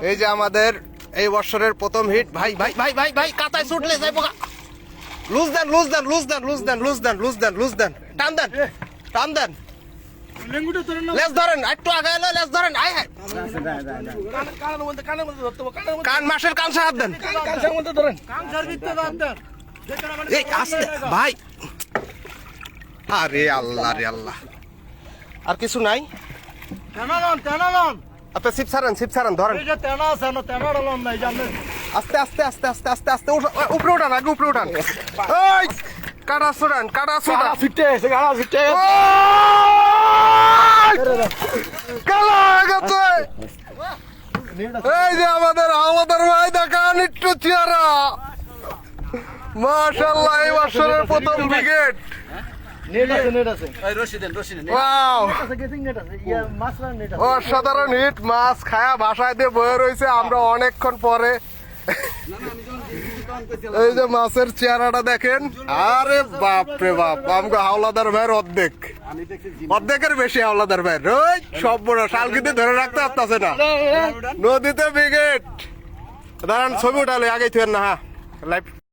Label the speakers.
Speaker 1: এই যে আমাদের এই বছরের প্রথম হিট। ভাই ভাই ভাই ভাই ভাই কাতায় ছুটলে যাই পোকা। লুজ দেন লুজ দেন লুজ দেন লুজ দেন লুজ দেন লুজ দেন লুজ দেন, টান দেন টান দেন, লেজ ধরেন একটু আগে এলো, লেজ ধরেন। আয় হায় কান মাসের কান হাত দেন। এই আস্তে ভাই, আরে আল্লাহ রে আল্লাহ, আর কিছু নাই। আপনি সিপ ছাড়েন ধরেন। আস্তে আস্তে আস্তে আস্তে আস্তে আস্তে উপরে উঠান, আগে উপরে উঠান। এই কাটা ছোড়ান, কাটা ছোড়া ফিটে কালা হয়ে গেছে। এই যে আমাদের ভাই দেখান একটু চেহারা, মাশাআল্লাহ এই বছরের প্রথম ব্রিগেড। অসাধারণ হিট, মাছ খায়া ভাষায় দিয়ে বয়ে রয়েছে। আমরা অনেকক্ষণ পরে এই যে মাছের চেহারাটা দেখেন, আরে বাপ রে বাপ, আমাকে হাওলাদার ভাইয়ের অর্ধেকের বেশি হাওলাদার ভাইয়ের। ওই সব বড় শালকিতে ধরে রাখতে পারতেছে না, নদীতে ব্রিগেড। দাঁড়ান ছবি উঠালে আগে থুয়েন না। হ্যাঁ লাইভ